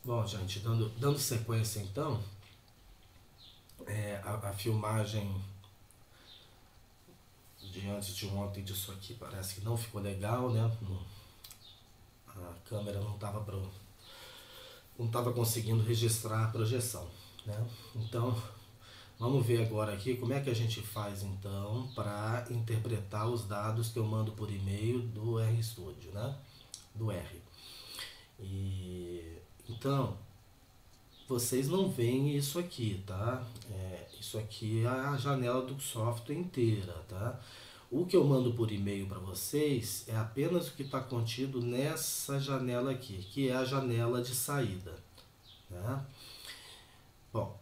Bom, gente, dando sequência então, a filmagem de antes de ontem disso aqui parece que não ficou legal, né? A câmera não estava conseguindo registrar a projeção, né? Então, vamos ver agora aqui como é que a gente faz então para interpretar os dados que eu mando por e-mail do RStudio, né? Do R. E então, vocês não veem isso aqui, tá? Isso aqui é a janela do software inteira, tá? O que eu mando por e-mail para vocês é apenas o que está contido nessa janela aqui, que é a janela de saída, né? Bom,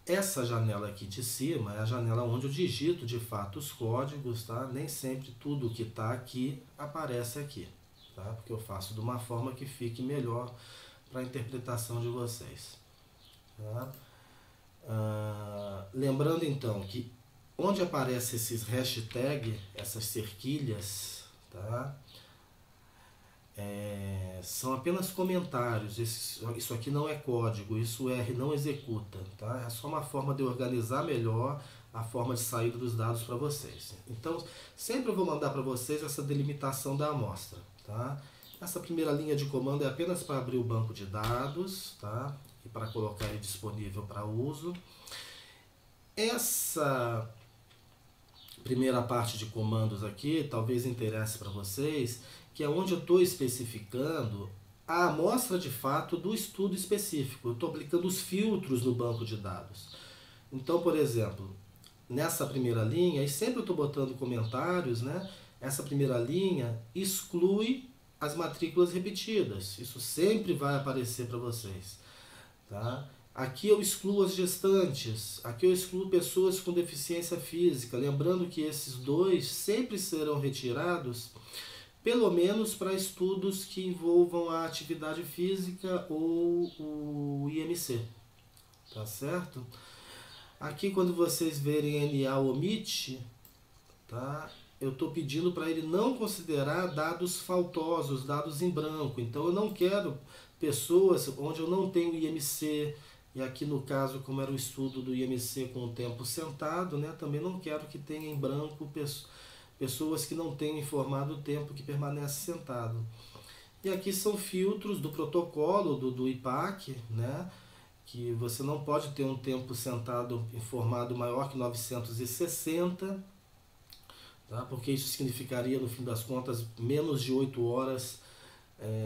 essa janela aqui de cima é a janela onde eu digito de fato os códigos, tá? Nem sempre tudo que está aqui aparece aqui, tá? Porque eu faço de uma forma que fique melhor para a interpretação de vocês, tá? Lembrando então que onde aparecem esses hashtags, essas cerquilhas, tá? São apenas comentários. Isso aqui não é código, isso o R não executa, tá? É só uma forma de organizar melhor a forma de saída dos dados para vocês. Então, sempre eu vou mandar para vocês essa delimitação da amostra, tá? Essa primeira linha de comando é apenas para abrir o banco de dados, tá? E para colocar ele disponível para uso. Essa primeira parte de comandos aqui talvez interesse para vocês, que é onde eu estou especificando a amostra de fato do estudo específico. Eu estou aplicando os filtros no banco de dados. Então, por exemplo, nessa primeira linha, e sempre eu estou botando comentários, né? Essa primeira linha exclui as matrículas repetidas. Isso sempre vai aparecer para vocês, tá? Aqui eu excluo as gestantes, aqui eu excluo pessoas com deficiência física, lembrando que esses dois sempre serão retirados, pelo menos para estudos que envolvam a atividade física ou o IMC, tá certo? Aqui quando vocês verem NA omite, tá? Eu estou pedindo para ele não considerar dados faltosos, dados em branco, então eu não quero pessoas onde eu não tenho IMC, e aqui no caso, como era o estudo do IMC com o tempo sentado, né, também não quero que tenha em branco pessoas que não tenham informado o tempo que permanece sentado. E aqui são filtros do protocolo do IPAC, né, que você não pode ter um tempo sentado informado maior que 960, tá, porque isso significaria, no fim das contas, menos de 8 horas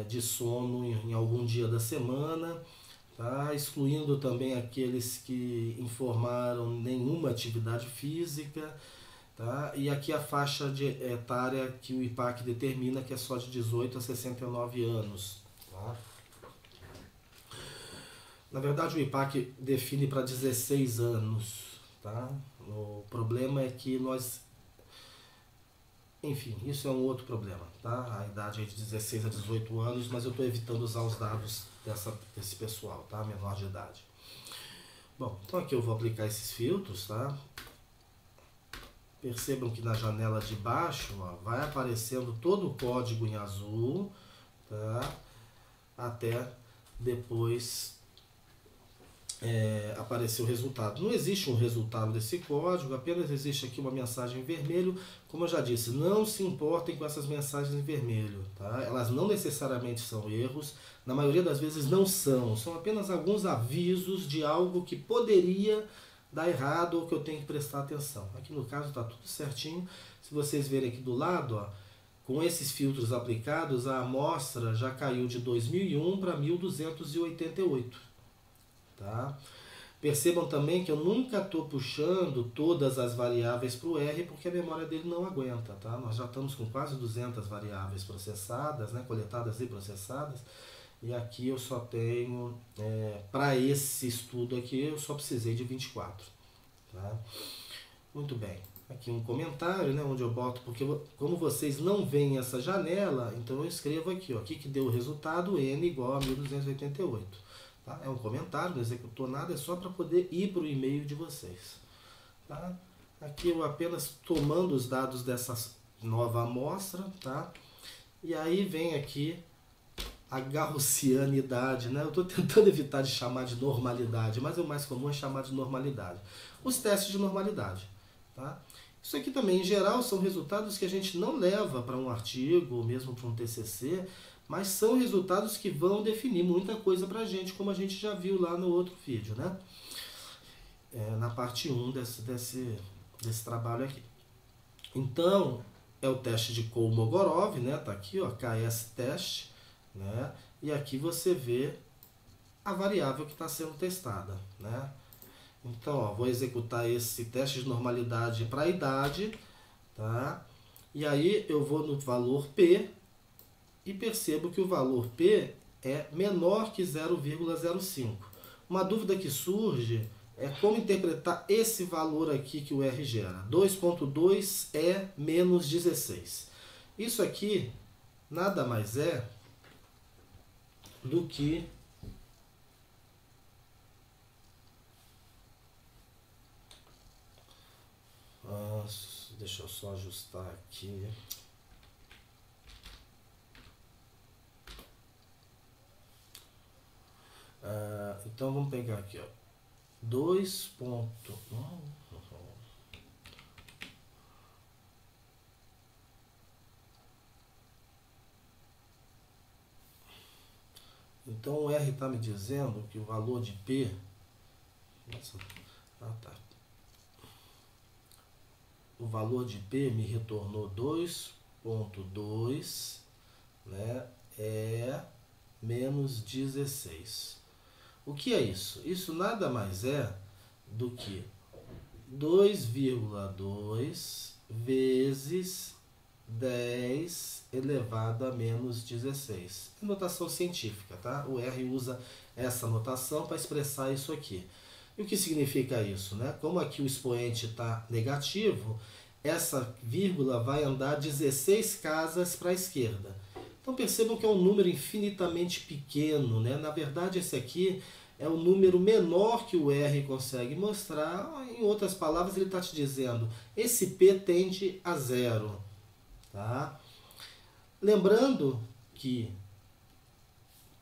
de sono em algum dia da semana. Tá? Excluindo também aqueles que informaram nenhuma atividade física, tá? E aqui a faixa etária que o IPAC determina, que é só de 18 a 69 anos. Tá? Na verdade o IPAC define para 16 anos. Tá? O problema é que nós... Enfim, isso é um outro problema, tá? A idade é de 16 a 18 anos, mas eu estou evitando usar os dados desse pessoal, tá? Menor de idade. Bom, então aqui eu vou aplicar esses filtros, tá? Percebam que na janela de baixo, ó, vai aparecendo todo o código em azul, tá? Até depois aparecer o resultado. Não existe um resultado desse código, apenas existe aqui uma mensagem em vermelho. Como eu já disse, não se importem com essas mensagens em vermelho, tá? Elas não necessariamente são erros, na maioria das vezes não são apenas alguns avisos de algo que poderia dar errado ou que eu tenho que prestar atenção. Aqui no caso está tudo certinho. Se vocês verem aqui do lado, ó, com esses filtros aplicados, a amostra já caiu de 2001 para 1288. Tá? Percebam também que eu nunca estou puxando todas as variáveis para o R, porque a memória dele não aguenta. Tá? Nós já estamos com quase 200 variáveis processadas, né? Coletadas e processadas, e aqui eu só tenho, para esse estudo aqui, eu só precisei de 24. Tá? Muito bem. Aqui um comentário, né, onde eu boto, porque como vocês não veem essa janela, então eu escrevo aqui, ó, aqui que deu o resultado, N igual a 1288. Tá? É um comentário, não executou nada, é só para poder ir para o e-mail de vocês. Tá? Aqui eu apenas tomando os dados dessa nova amostra, tá? E aí vem aqui a gaussianidade, né? Eu estou tentando evitar de chamar de normalidade, mas o mais comum é chamar de normalidade. Os testes de normalidade, tá? Isso aqui também, em geral, são resultados que a gente não leva para um artigo, ou mesmo para um TCC, mas são resultados que vão definir muita coisa para a gente, como a gente já viu lá no outro vídeo, né? Na parte 1 desse trabalho aqui. Então, é o teste de Kolmogorov, né? Tá aqui, ó, KS teste, né? E aqui você vê a variável que está sendo testada, né? Então, ó, vou executar esse teste de normalidade para a idade, tá? E aí eu vou no valor P e percebo que o valor P é menor que 0,05. Uma dúvida que surge é como interpretar esse valor aqui que o R gera. 2,2 é menos 16. Isso aqui nada mais é do que deixa eu só ajustar aqui. Então vamos pegar aqui, ó. 2 ponto... Então o R está me dizendo que o valor de P... Nossa, tá. O valor de P me retornou 2,2, né? É menos 16. O que é isso? Isso nada mais é do que 2,2 vezes 10 elevado a menos 16. É notação científica, tá? O R usa essa notação para expressar isso aqui. E o que significa isso, né? Como aqui o expoente está negativo, essa vírgula vai andar 16 casas para a esquerda. Então percebam que é um número infinitamente pequeno, né? Na verdade, esse aqui é o número menor que o R consegue mostrar. Em outras palavras, ele está te dizendo, esse P tende a zero. Tá? Lembrando que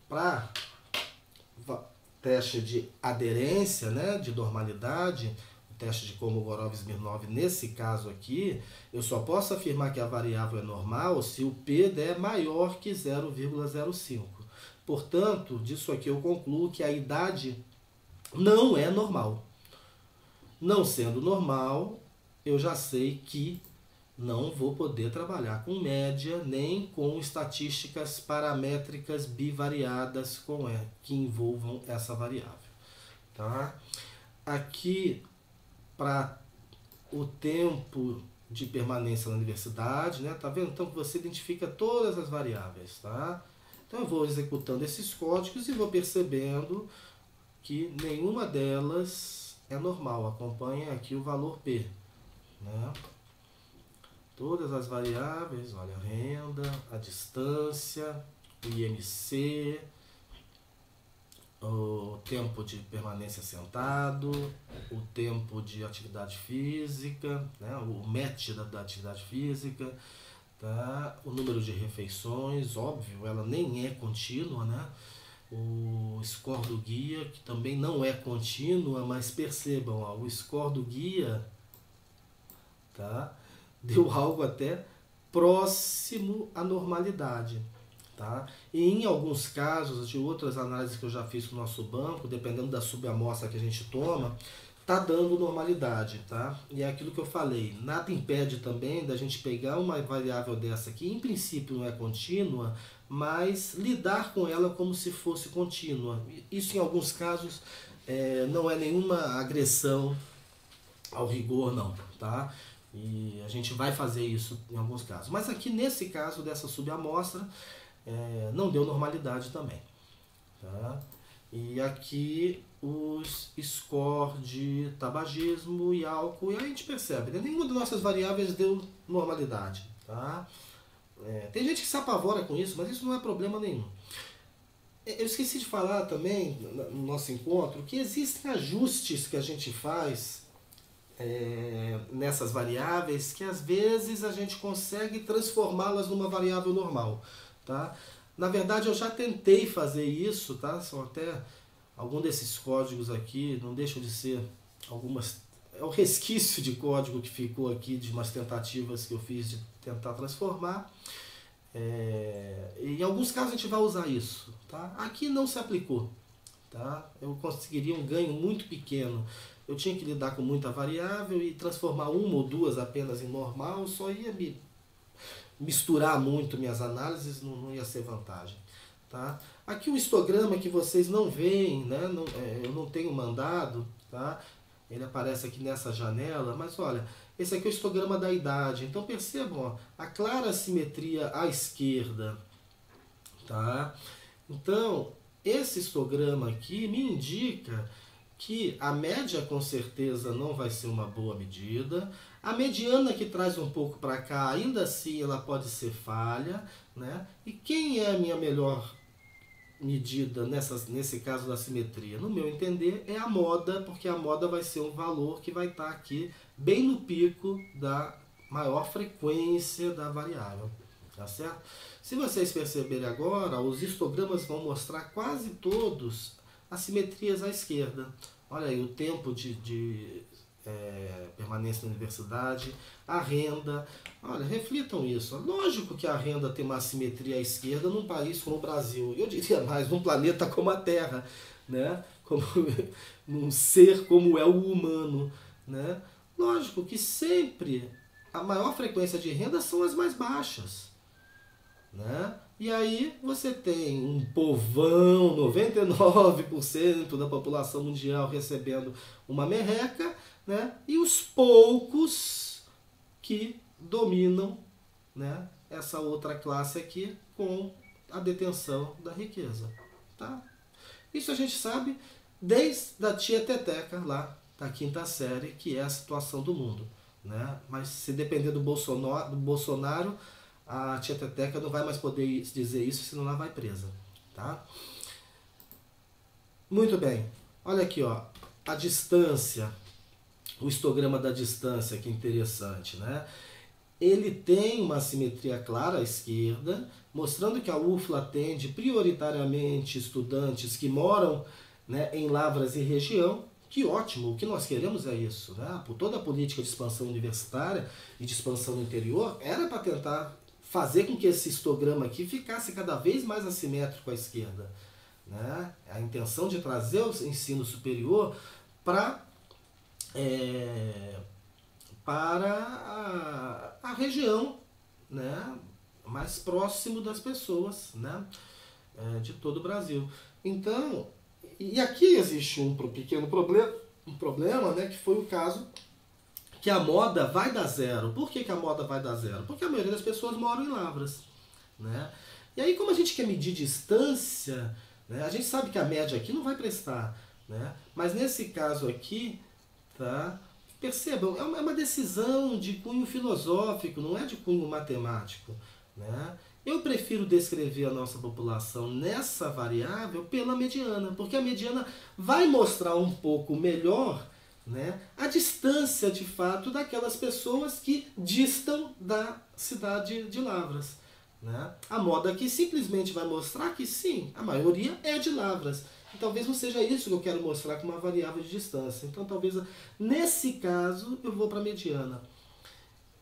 para teste de aderência, né, de normalidade, o teste de Kolmogorov-Smirnov, nesse caso aqui, eu só posso afirmar que a variável é normal se o P der maior que 0,05. Portanto, disso aqui eu concluo que a idade não é normal. Não sendo normal, eu já sei que não vou poder trabalhar com média nem com estatísticas paramétricas bivariadas que envolvam essa variável. Tá? Aqui, para o tempo de permanência na universidade, né? Tá vendo? Então você identifica todas as variáveis, tá? Então eu vou executando esses códigos e vou percebendo que nenhuma delas é normal. Acompanha aqui o valor P, né? Todas as variáveis, olha, a renda, a distância, o IMC, o tempo de permanência sentado, o tempo de atividade física, né, o MET da atividade física, tá, o número de refeições, óbvio, ela nem é contínua, né, o score do guia, que também não é contínua, mas percebam, ó, o score do guia, tá, deu algo até próximo à normalidade. Tá? E em alguns casos, de outras análises que eu já fiz com o nosso banco, dependendo da subamostra que a gente toma, tá dando normalidade. Tá? E é aquilo que eu falei, nada impede também da gente pegar uma variável dessa que em princípio não é contínua, mas lidar com ela como se fosse contínua. Isso em alguns casos não é nenhuma agressão ao rigor, não. Tá? E a gente vai fazer isso em alguns casos. Mas aqui nesse caso dessa subamostra, não deu normalidade também. Tá? E aqui os score de tabagismo e álcool, e aí a gente percebe, né? Nenhuma das nossas variáveis deu normalidade. Tá? Tem gente que se apavora com isso, mas isso não é problema nenhum. Eu esqueci de falar também no nosso encontro que existem ajustes que a gente faz nessas variáveis que às vezes a gente consegue transformá-las numa variável normal. Tá? Na verdade, eu já tentei fazer isso, tá? São até algum desses códigos aqui, não deixam de ser algumas... É o resquício de código que ficou aqui de umas tentativas que eu fiz de tentar transformar. Em alguns casos a gente vai usar isso, tá? Aqui não se aplicou, tá? Eu conseguiria um ganho muito pequeno. Eu tinha que lidar com muita variável e transformar uma ou duas apenas em normal, só ia me misturar muito minhas análises, não ia ser vantagem. Tá? Aqui o histograma que vocês não veem, né? Eu não tenho mandado, tá? Ele aparece aqui nessa janela, mas olha, esse aqui é o histograma da idade. Então percebam, ó, a clara simetria à esquerda. Tá? Então, esse histograma aqui me indica que a média com certeza não vai ser uma boa medida. A mediana que traz um pouco para cá, ainda assim ela pode ser falha, né? E quem é a minha melhor medida nesse caso da simetria? No meu entender é a moda, porque a moda vai ser um valor que vai estar aqui bem no pico da maior frequência da variável. Tá certo? Se vocês perceberem agora, os histogramas vão mostrar quase todos assimetrias à esquerda. Olha aí o tempo de permanência na universidade, a renda. Olha, reflitam isso. Lógico que a renda tem uma assimetria à esquerda num país como o Brasil. Eu diria mais, num planeta como a Terra, né? Como num ser como é o humano, né? Lógico que sempre a maior frequência de renda são as mais baixas, né? E aí você tem um povão, 99% da população mundial recebendo uma merreca, né? E os poucos que dominam, né, essa outra classe aqui com a detenção da riqueza. Tá? Isso a gente sabe desde a tia Teteca lá da quinta série, que é a situação do mundo. Né? Mas se depender do Bolsonaro, a tia Teteca não vai mais poder dizer isso, senão ela vai presa. Tá? Muito bem. Olha aqui, ó, a distância, o histograma da distância, que interessante, né? Ele tem uma simetria clara à esquerda, mostrando que a UFLA atende prioritariamente estudantes que moram, né, em Lavras e região. Que ótimo, o que nós queremos é isso. Né? Por toda a política de expansão universitária e de expansão no interior, era para tentar fazer com que esse histograma aqui ficasse cada vez mais assimétrico à esquerda. Né? A intenção de trazer o ensino superior para a região, né, mais próximo das pessoas, né, de todo o Brasil. Então, e aqui existe um pequeno problema, né, que foi o caso que a moda vai dar zero. Por que a moda vai dar zero? Porque a maioria das pessoas moram em Lavras. Né? E aí, como a gente quer medir distância, né, a gente sabe que a média aqui não vai prestar. Né? Mas nesse caso aqui, tá? Percebam, é uma decisão de cunho filosófico, não é de cunho matemático. Né? Eu prefiro descrever a nossa população nessa variável pela mediana, porque a mediana vai mostrar um pouco melhor, né, a distância de fato daquelas pessoas que distam da cidade de Lavras. Né? A moda aqui simplesmente vai mostrar que sim, a maioria é de Lavras. E talvez não seja isso que eu quero mostrar com uma variável de distância. Então talvez nesse caso eu vou para a mediana.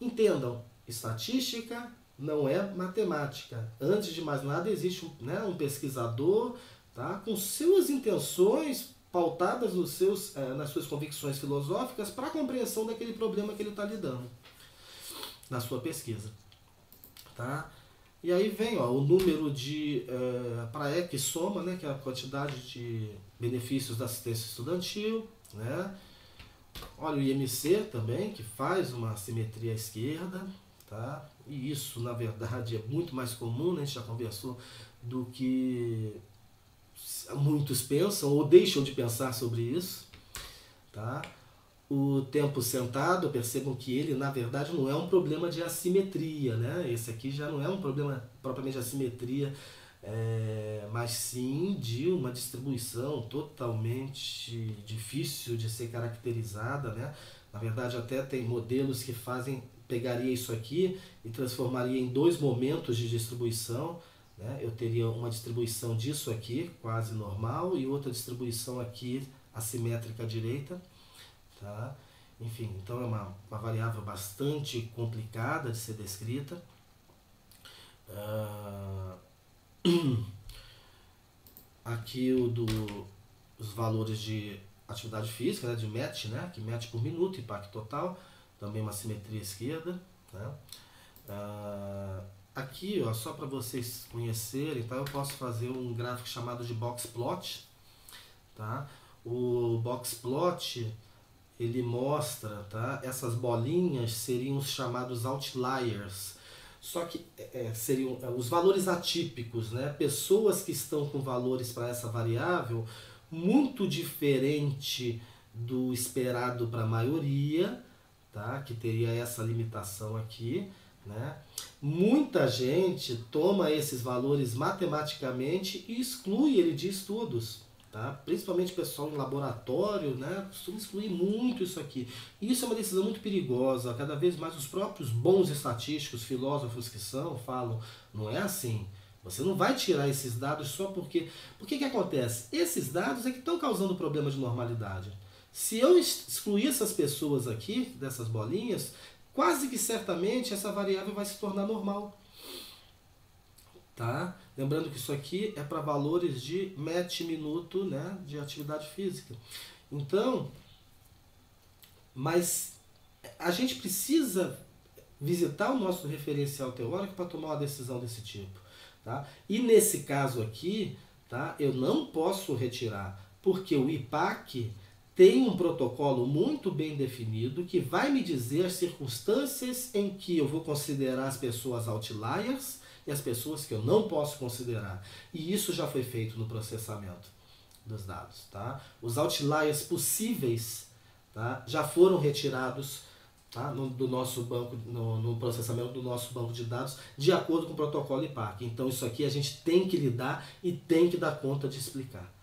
Entendam, estatística não é matemática. Antes de mais nada existe um pesquisador, tá, com suas intenções pautadas nas suas convicções filosóficas para a compreensão daquele problema que ele está lidando na sua pesquisa. Tá? E aí vem, ó, o número de PRAE que soma, né, que é a quantidade de benefícios da assistência estudantil. Né? Olha o IMC também, que faz uma simetria à esquerda. Tá? E isso, na verdade, é muito mais comum, né? A gente já conversou, do que muitos pensam ou deixam de pensar sobre isso. Tá? O tempo sentado, percebam que ele, na verdade, não é um problema de assimetria. Né? Esse aqui já não é um problema propriamente de assimetria, mas sim de uma distribuição totalmente difícil de ser caracterizada. Né? Na verdade, até tem modelos que pegaria isso aqui e transformaria em dois momentos de distribuição. né? Eu teria uma distribuição disso aqui, quase normal, e outra distribuição aqui, assimétrica à direita. Tá? Enfim, então é uma variável bastante complicada de ser descrita. Aqui os valores de atividade física, né, de MET, né, que mete por minuto, impacto total, também uma simetria esquerda. Né? Aqui, ó, só para vocês conhecerem, tá, eu posso fazer um gráfico chamado de box plot. Tá? O box plot, ele mostra, tá, essas bolinhas seriam os chamados outliers. Só que seriam os valores atípicos, né? Pessoas que estão com valores para essa variável muito diferente do esperado para a maioria, tá? Que teria essa limitação aqui. Né? Muita gente toma esses valores matematicamente e exclui ele de estudos. Tá? Principalmente o pessoal em laboratório, né, costuma excluir muito isso aqui. E isso é uma decisão muito perigosa. Cada vez mais os próprios bons estatísticos, filósofos que são, falam, não é assim. Você não vai tirar esses dados só porque... Por que acontece? Esses dados é que estão causando problema de normalidade. Se eu excluir essas pessoas aqui, dessas bolinhas, quase que certamente essa variável vai se tornar normal. Tá? Lembrando que isso aqui é para valores de MET minuto, né, de atividade física. Então, mas a gente precisa visitar o nosso referencial teórico para tomar uma decisão desse tipo. Tá? E nesse caso aqui, tá, eu não posso retirar, porque o IPAC tem um protocolo muito bem definido que vai me dizer as circunstâncias em que eu vou considerar as pessoas outliers e as pessoas que eu não posso considerar. E isso já foi feito no processamento dos dados. Tá? Os outliers possíveis, tá, já foram retirados, tá, do nosso banco, no processamento do nosso banco de dados, de acordo com o protocolo IPAC. Então isso aqui a gente tem que lidar e tem que dar conta de explicar.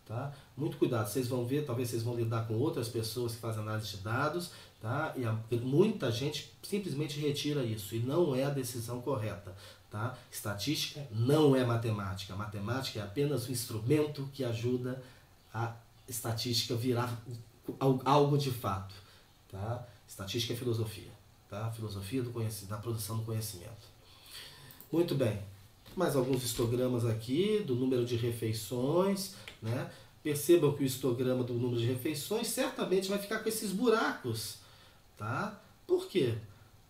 Tá? Muito cuidado, vocês vão ver, talvez vocês vão lidar com outras pessoas que fazem análise de dados, tá? E muita gente simplesmente retira isso, e não é a decisão correta. Tá? Estatística não é matemática. Matemática é apenas um instrumento que ajuda a estatística virar algo de fato. Tá? Estatística é filosofia. Tá? Filosofia do conhecimento, da produção do conhecimento. Muito bem. Mais alguns histogramas aqui do número de refeições. Né? Percebam que o histograma do número de refeições certamente vai ficar com esses buracos. Tá? Por quê?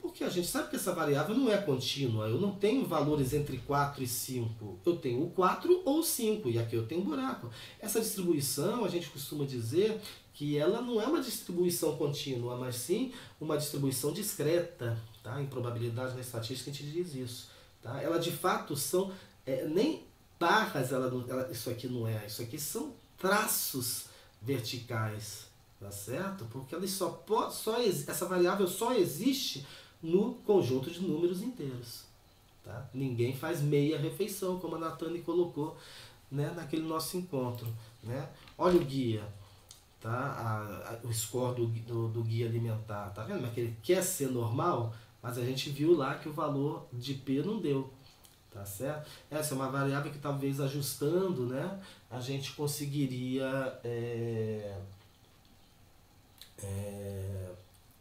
Porque a gente sabe que essa variável não é contínua. Eu não tenho valores entre 4 e 5. Eu tenho o 4 ou o 5. E aqui eu tenho um buraco. Essa distribuição, a gente costuma dizer que ela não é uma distribuição contínua, mas sim uma distribuição discreta. Tá? Em probabilidade na estatística a gente diz isso. Tá? Ela de fato são... nem barras, isso aqui não é. Isso aqui são traços verticais. Tá certo? Porque ela essa variável só existe no conjunto de números inteiros. Tá? Ninguém faz meia refeição, como a Natane colocou, né, naquele nosso encontro. Né? Olha o guia, tá? O score do guia alimentar. Tá vendo? Mas ele quer ser normal, mas a gente viu lá que o valor de P não deu. Tá certo? Essa é uma variável que talvez ajustando, né, a gente conseguiria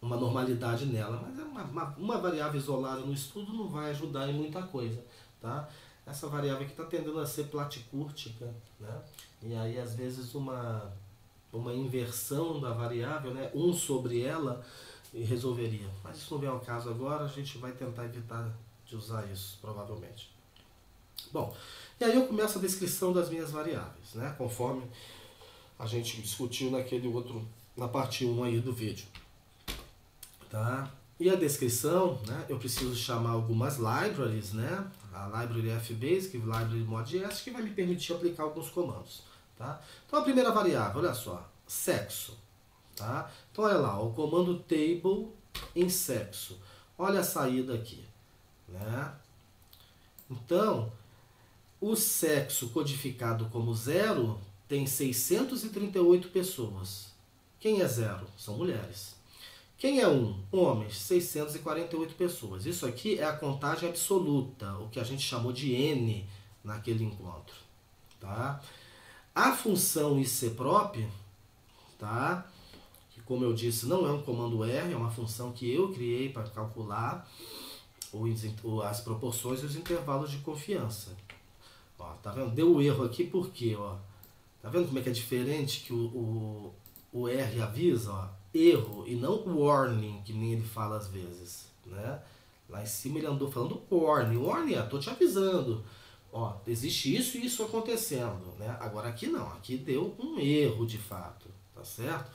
uma normalidade nela, mas uma variável isolada no estudo não vai ajudar em muita coisa. Tá? Essa variável aqui está tendendo a ser platicúrtica, né? E aí às vezes uma inversão da variável, né, sobre ela, resolveria. Mas isso não vem ao caso agora, a gente vai tentar evitar de usar isso, provavelmente. Bom, e aí eu começo a descrição das minhas variáveis, né, conforme a gente discutiu na parte 1 aí do vídeo. Tá? E a descrição, né, eu preciso chamar algumas libraries, né, a library FBasic, library ModS, que vai me permitir aplicar alguns comandos. Tá? Então a primeira variável, olha só, sexo. Tá? Então olha lá, o comando table em sexo. Olha a saída aqui. Né? Então, o sexo codificado como 0 tem 638 pessoas. Quem é 0? São mulheres. Quem é 1? Homens, 648 pessoas. Isso aqui é a contagem absoluta, o que a gente chamou de N naquele encontro. Tá? A função ICPROP, tá? Que, como eu disse, não é um comando R, é uma função que eu criei para calcular as proporções e os intervalos de confiança. Ó, tá vendo? Deu erro aqui por quê? Ó? Tá vendo como é que é diferente que o R avisa? Ó? Erro e não warning, que nem ele fala às vezes. Né? Lá em cima ele andou falando warning. Warning, tô te avisando. Ó, existe isso e isso acontecendo. Né? Agora aqui não, aqui deu um erro de fato. Tá certo?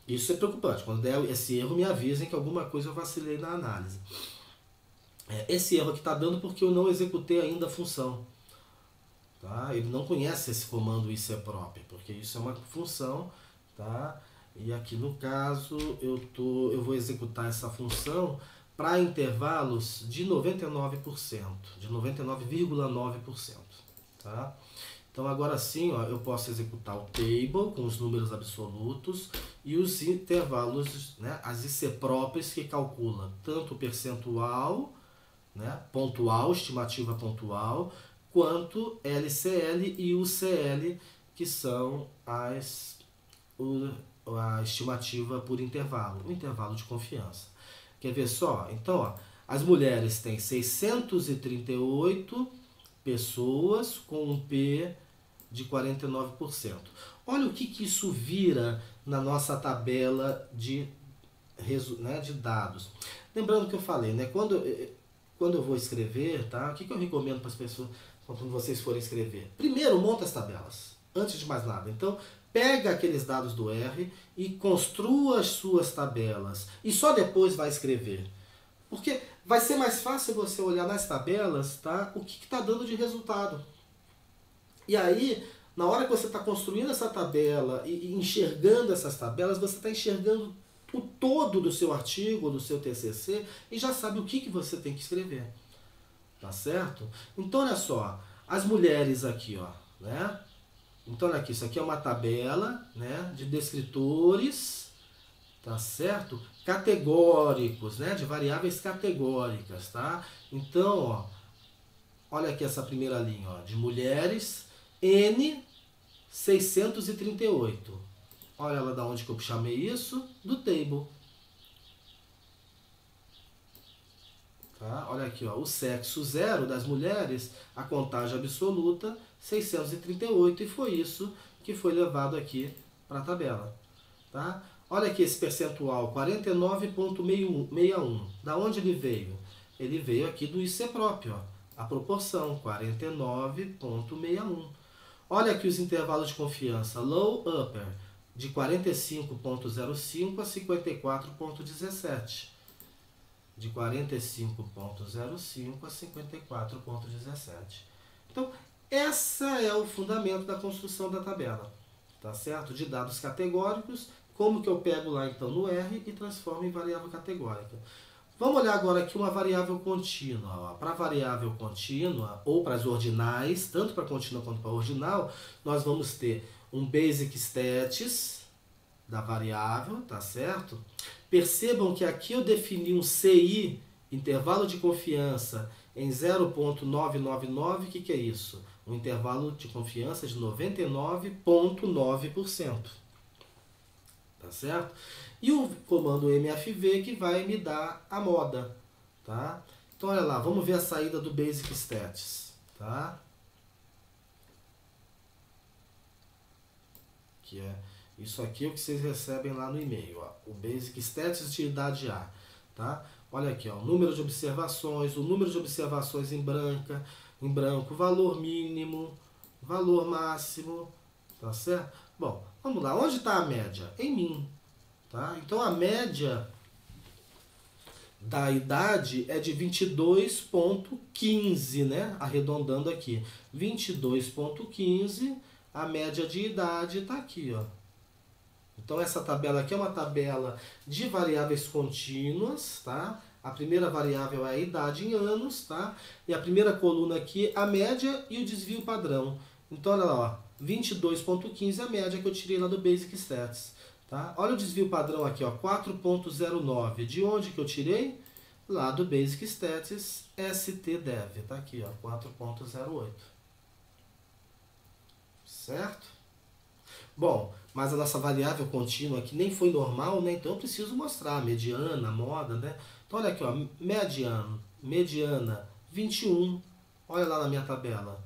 Isso é preocupante. Quando der esse erro, me avisem que alguma coisa eu vacilei na análise. Esse erro aqui está dando porque eu não executei ainda a função. Tá? Ele não conhece esse comando ICPROP, porque isso é uma função. Tá? E aqui no caso eu vou executar essa função para intervalos de 99%, de 99,9%. Tá? Então agora sim, ó, eu posso executar o table com os números absolutos e os intervalos, né, as ICPROPs que calcula tanto o percentual, né, pontual, estimativa pontual, quanto LCL e UCL, que são a estimativa por intervalo, o intervalo de confiança. Quer ver só? Então, ó, as mulheres têm 638 pessoas com um P de 49%. Olha o que isso vira na nossa tabela de dados. Lembrando que eu falei, né, quando eu vou escrever, tá? O que eu recomendo para as pessoas quando vocês forem escrever? Primeiro, monta as tabelas, antes de mais nada. Então, pega aqueles dados do R e construa as suas tabelas. E só depois vai escrever. Porque vai ser mais fácil você olhar nas tabelas, tá? O que está dando de resultado. E aí, na hora que você está construindo essa tabela e enxergando essas tabelas, você está enxergando o todo do seu artigo, do seu TCC, e já sabe o que você tem que escrever. Tá certo? Então, olha só, as mulheres aqui, ó, né? Então, olha aqui, isso aqui é uma tabela, né, de descritores, tá certo? Categóricos, né, de variáveis categóricas, tá? Então, ó, olha aqui essa primeira linha, ó, de mulheres, N 638. Olha lá da onde que eu chamei isso, do table. Tá? Olha aqui, ó, o sexo 0 das mulheres, a contagem absoluta 638, e foi isso que foi levado aqui para a tabela. Tá? Olha aqui esse percentual, 49,61. Da onde ele veio? Ele veio aqui do ICPROP, ó, a proporção, 49,61. Olha aqui os intervalos de confiança, low upper, de 45,05 a 54,17. De 45,05 a 54,17. Então, essa é o fundamento da construção da tabela, tá certo? De dados categóricos, como que eu pego lá então no R e transformo em variável categórica. Vamos olhar agora aqui uma variável contínua. Para variável contínua, ou para as ordinais, tanto para contínua quanto para ordinal, nós vamos ter um basic status da variável, tá certo? Percebam que aqui eu defini um CI, intervalo de confiança, em 0,999, o que é isso? Um intervalo de confiança de 99,9%. Tá certo? E o comando MFV que vai me dar a moda. Tá? Então, olha lá, vamos ver a saída do Basic Stats. Tá? Que é isso aqui, o que vocês recebem lá no e-mail, ó, o Basic Stats de idade A, tá? Olha aqui, ó, o número de observações, o número de observações em branco, valor mínimo, valor máximo, tá certo? Bom, vamos lá, onde está a média? Em mim, tá? Então a média da idade é de 22,15, né? Arredondando aqui, 22,15, a média de idade está aqui, ó. Então essa tabela aqui é uma tabela de variáveis contínuas, tá? A primeira variável é a idade em anos, tá? E a primeira coluna aqui, a média e o desvio padrão. Então olha lá, ó, 22,15 é a média que eu tirei lá do Basic Stats, Tá? Olha o desvio padrão aqui, ó, 4.09. De onde que eu tirei? Lá do Basic Stats STDEV. Tá aqui, ó, 4.08. Certo? Bom, mas a nossa variável contínua aqui nem foi normal, né? Então eu preciso mostrar a mediana, a moda, né? Então olha aqui, ó, mediana 21. Olha lá na minha tabela,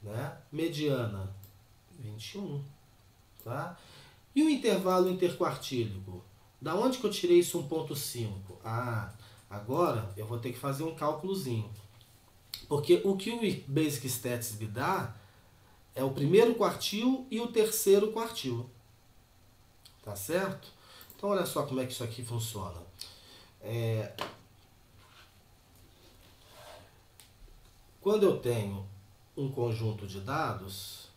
né? Mediana 21, tá? E o intervalo interquartílico? Da onde que eu tirei isso 1.5? Ah, agora eu vou ter que fazer um cálculozinho. Porque o que o Basic Stats me dá é o primeiro quartil e o terceiro quartil. Tá certo? Então olha só como é que isso aqui funciona. Quando eu tenho um conjunto de dados,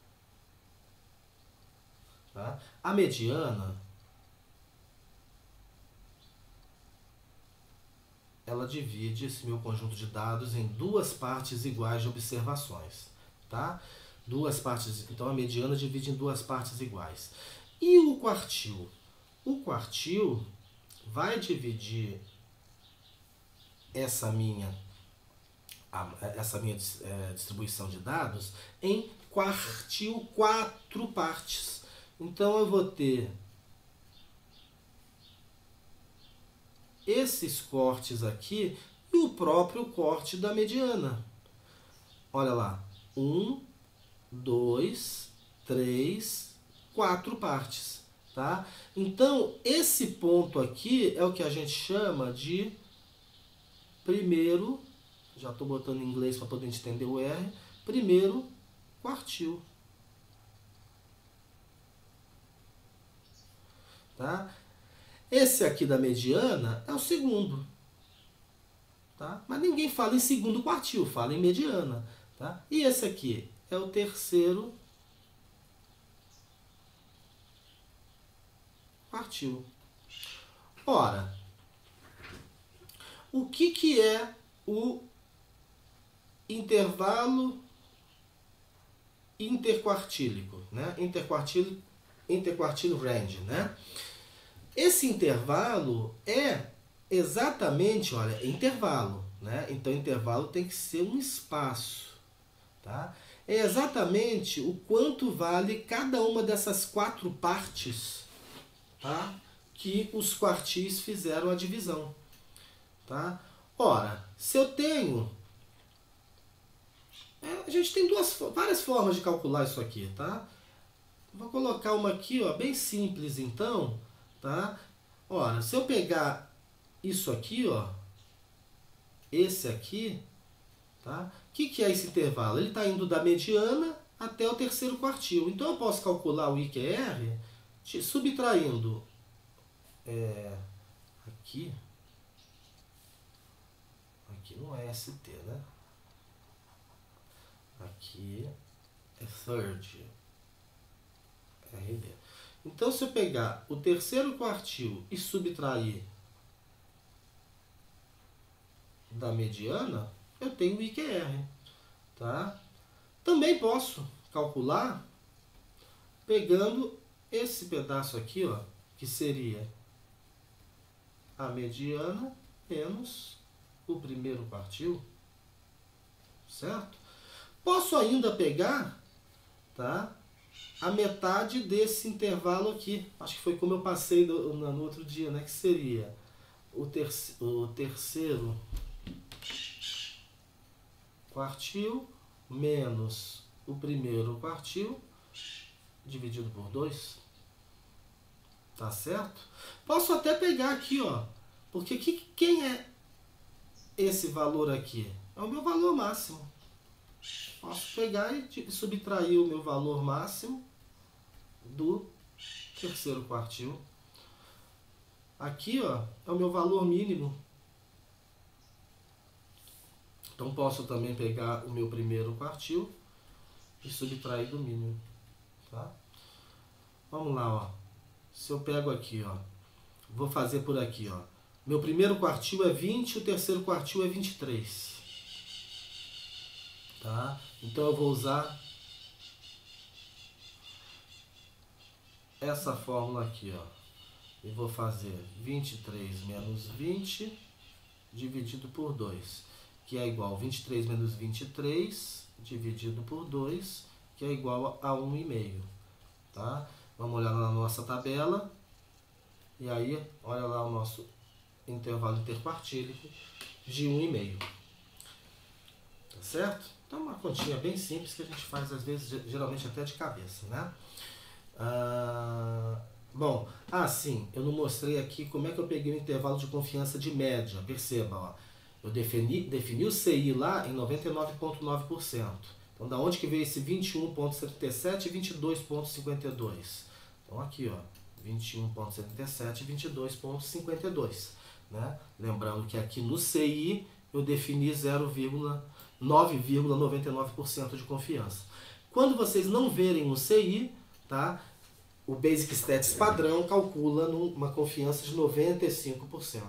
tá? A mediana, ela divide esse meu conjunto de dados em duas partes iguais de observações, tá? Duas partes, então a mediana divide em duas partes iguais. E o quartil? O quartil vai dividir essa minha distribuição de dados em quartil, 4 partes. Então eu vou ter esses cortes aqui e o próprio corte da mediana. Olha lá, 1, 2, 3, 4 partes, tá? Então, esse ponto aqui é o que a gente chama de primeiro, já estou botando em inglês para poder entender o R, primeiro quartil. Tá? Esse aqui da mediana é o segundo. Tá? Mas ninguém fala em segundo quartil, fala em mediana. Tá? E esse aqui é o terceiro quartil. Ora, o que é o intervalo interquartílico, né? Interquartile range, né? Esse intervalo é exatamente, olha, intervalo, né? Então intervalo tem que ser um espaço, tá? É exatamente o quanto vale cada uma dessas 4 partes, tá? Que os quartis fizeram a divisão, tá? Ora, se eu tenho a gente tem várias formas de calcular isso aqui, tá? Vou colocar uma aqui, ó, bem simples então, tá? Ora, se eu pegar isso aqui, ó, esse aqui, tá? O que é esse intervalo? Ele está indo da mediana até o terceiro quartil. Então eu posso calcular o IQR subtraindo aqui não é ST, né? Aqui é third, RD. Então, se eu pegar o terceiro quartil e subtrair da mediana, eu tenho o IQR. Tá? Também posso calcular pegando esse pedaço aqui, ó, que seria a mediana menos o primeiro quartil. Certo? Posso ainda pegar, tá, a metade desse intervalo aqui. Acho que foi como eu passei no outro dia, né? Que seria o terceiro quartil menos o primeiro quartil dividido por 2. Tá certo? Posso até pegar aqui, ó. Porque quem é esse valor aqui? É o meu valor máximo. Posso pegar e subtrair o meu valor máximo do terceiro quartil. Aqui, ó, é o meu valor mínimo. Então posso também pegar o meu primeiro quartil e subtrair do mínimo. Tá? Vamos lá, ó. Se eu pego aqui, ó, vou fazer por aqui, ó. Meu primeiro quartil é 20, o terceiro quartil é 23. Tá? Então eu vou usar essa fórmula aqui, ó. E vou fazer 23 menos 20 dividido por 2, que é igual a 23 menos 23 dividido por 2, que é igual a 1,5. Tá? Vamos olhar na nossa tabela. E aí, olha lá o nosso intervalo interquartílico de 1,5. Tá certo? Então, uma continha bem simples que a gente faz, às vezes, geralmente até de cabeça, né? Bom, sim, eu não mostrei aqui como é que eu peguei o intervalo de confiança de média. Perceba, ó, eu defini o CI lá em 99,9%. Então, da onde que veio esse 21,77 e 22,52? Então, aqui, ó, 21,77 e 22,52. Né? Lembrando que aqui no CI eu defini 9,99% de confiança. Quando vocês não verem o CI, tá? O Basic Stats padrão calcula uma confiança de 95%.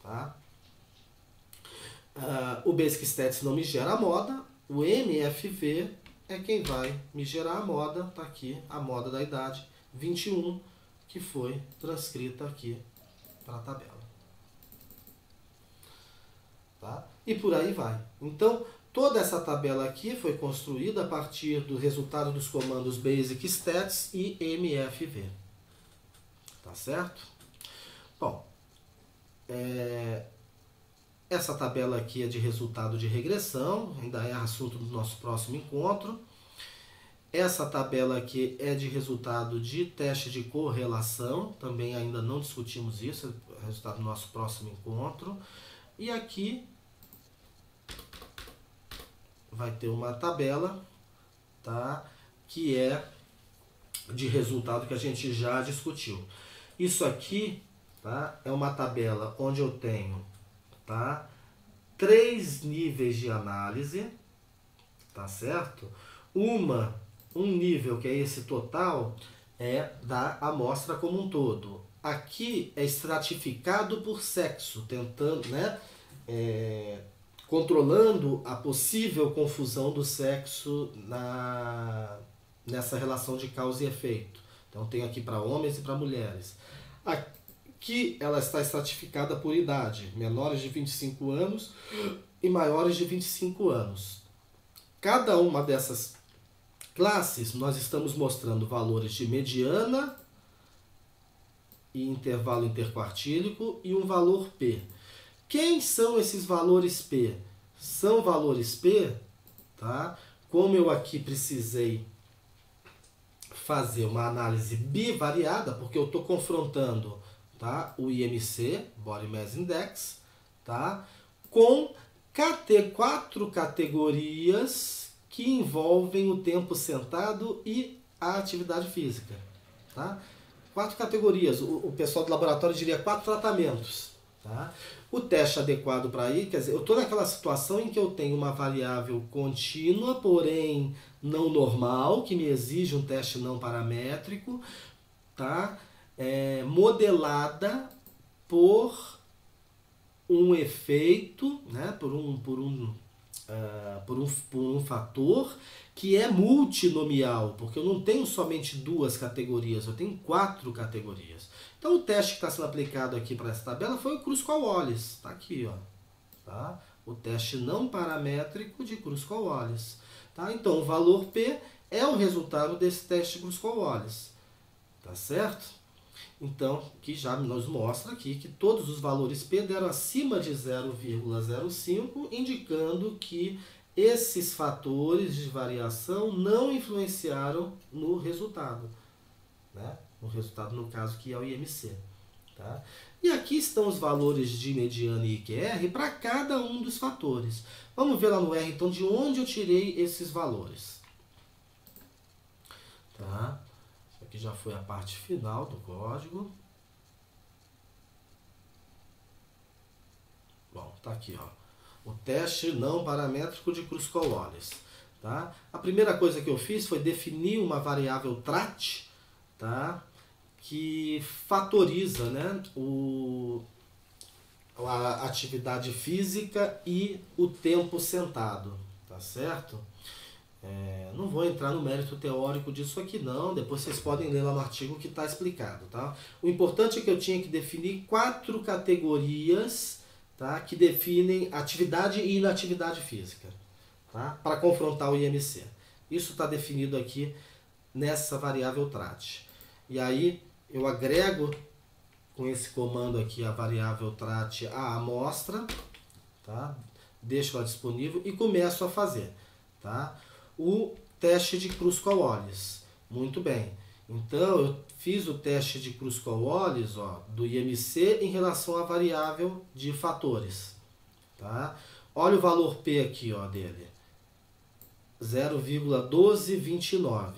Tá? O Basic Stats não me gera a moda, o MFV é quem vai me gerar a moda. Tá aqui a moda da idade 21, que foi transcrita aqui para a tabela. Tá? E por aí vai. Então, toda essa tabela aqui foi construída a partir do resultado dos comandos Basic Stats e MFV. Tá certo? Bom, essa tabela aqui é de resultado de regressão, ainda é assunto do nosso próximo encontro. Essa tabela aqui é de resultado de teste de correlação, também ainda não discutimos isso, é resultado do nosso próximo encontro. E aqui vai ter uma tabela, tá, que é de resultado que a gente já discutiu. Isso aqui, tá, é uma tabela onde eu tenho, tá, 3 níveis de análise, tá certo? Um nível, que é esse total, é da amostra como um todo. Aqui é estratificado por sexo, tentando, né, controlando a possível confusão do sexo nessa relação de causa e efeito. Então tem aqui para homens e para mulheres. Aqui ela está estratificada por idade, menores de 25 anos e maiores de 25 anos. Cada uma dessas classes nós estamos mostrando valores de mediana e intervalo interquartílico e um valor P. Quem são esses valores P? São valores P, tá? Como eu aqui precisei fazer uma análise bivariada, porque eu estou confrontando, tá, o IMC, Body Mass Index, tá, com 4 categorias que envolvem o tempo sentado e a atividade física. Tá? 4 categorias, o pessoal do laboratório diria 4 tratamentos. Tá? O teste adequado para ir, quer dizer, eu estou naquela situação em que eu tenho uma variável contínua, porém não normal, que me exige um teste não paramétrico, tá? Modelada por um efeito, né? por um fator que é multinomial, porque eu não tenho somente 2 categorias, eu tenho 4 categorias. Então o teste que está sendo aplicado aqui para essa tabela foi o Kruskal-Wallis, está aqui, ó, tá? O teste não paramétrico de Kruskal-Wallis. Tá? Então o valor P é o resultado desse teste de Kruskal-Wallis, tá certo? Então, que já nos mostra aqui que todos os valores P deram acima de 0,05, indicando que esses fatores de variação não influenciaram no resultado, né? No resultado, no caso, que é o IMC. Tá? E aqui estão os valores de mediana e IQR para cada um dos fatores. Vamos ver lá no R, então, de onde eu tirei esses valores. Tá? Aqui já foi a parte final do código. Bom, tá aqui, ó. O teste não paramétrico de Kruskal-Wallis. Tá? A primeira coisa que eu fiz foi definir uma variável TRAT, tá? Que fatoriza, né, a atividade física e o tempo sentado. Tá certo? Não vou entrar no mérito teórico disso aqui não, depois vocês podem ler lá no artigo que está explicado, tá? O importante é que eu tinha que definir 4 categorias, tá? Que definem atividade e inatividade física, tá? Para confrontar o IMC. Isso está definido aqui nessa variável trat. E aí eu agrego com esse comando aqui a variável trat à amostra, tá? Deixo ela disponível e começo a fazer, tá? O teste de Kruskal-Wallis. Muito bem. Então, eu fiz o teste de Kruskal-Wallis, ó, do IMC em relação à variável de fatores. Tá? Olha o valor P aqui, ó, dele. 0,1229.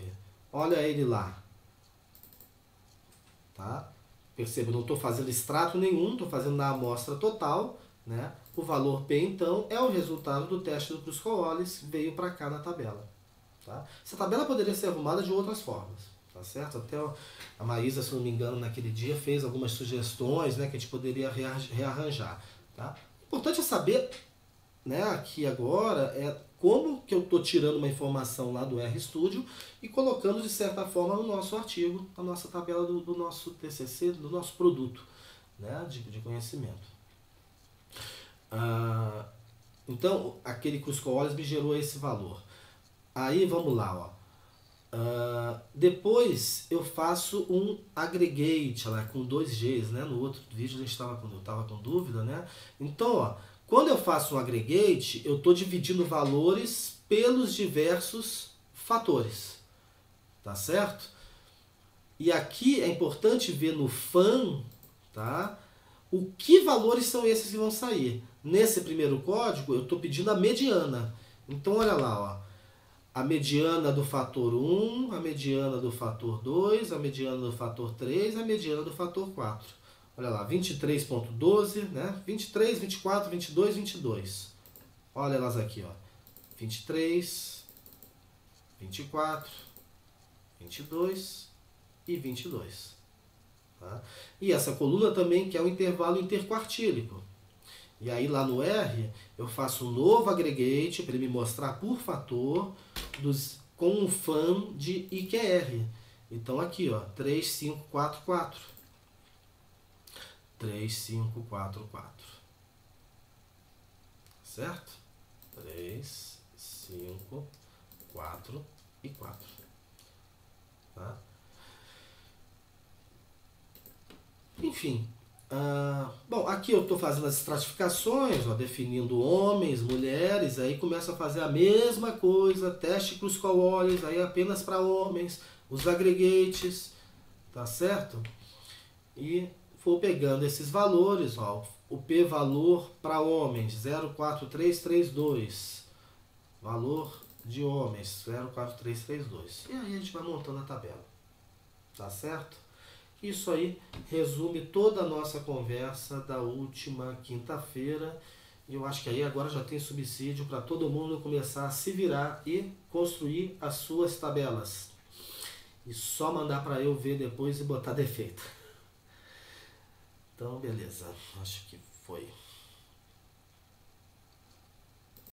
Olha ele lá. Tá? Perceba, não estou fazendo extrato nenhum, estou fazendo na amostra total, né? O valor P, então, é o resultado do teste do Kruskal-Wallis, veio para cá na tabela. Tá? Essa tabela poderia ser arrumada de outras formas, tá certo? Até a Maísa, se não me engano, naquele dia fez algumas sugestões, né, que a gente poderia rearranjar. Tá? O importante é saber, né, aqui agora, como que eu estou tirando uma informação lá do RStudio e colocando, de certa forma, no nosso artigo, na nossa tabela do nosso TCC, do nosso produto, né, de conhecimento. Então, aquele Kruskal-Wallis me gerou esse valor. Aí, vamos lá, ó. Depois eu faço um aggregate lá, com 2 Gs, né? No outro vídeo eu estava com dúvida, né? Então, ó, quando eu faço um aggregate, eu estou dividindo valores pelos diversos fatores, tá certo? E aqui é importante ver no FAN, tá? O que valores são esses que vão sair. Nesse primeiro código, eu estou pedindo a mediana. Então, olha lá, ó. A mediana do fator 1, a mediana do fator 2, a mediana do fator 3, a mediana do fator 4. Olha lá, 23.12, né? 23, 24, 22, 22. Olha elas aqui, ó. 23, 24, 22 e 22. Tá? E essa coluna também, que é o intervalo interquartílico. E aí lá no R, eu faço um novo aggregate para ele me mostrar por fator com um FAN de IQR. Então aqui, ó, 3544. 3544. Certo? 3, 5, 4 e 4. Tá? Enfim. Bom, aqui eu estou fazendo as estratificações, ó, definindo homens, mulheres, aí começo a fazer a mesma coisa, teste Kruskal-Wallis, aí apenas para homens, os aggregates, tá certo? E vou pegando esses valores, ó, o P-valor para homens, 04332, valor de homens, 04332, e aí a gente vai montando a tabela, tá certo? Isso aí resume toda a nossa conversa da última quinta-feira. E eu acho que aí agora já tem subsídio para todo mundo começar a se virar e construir as suas tabelas. E só mandar para eu ver depois e botar defeito. Então, beleza. Acho que foi.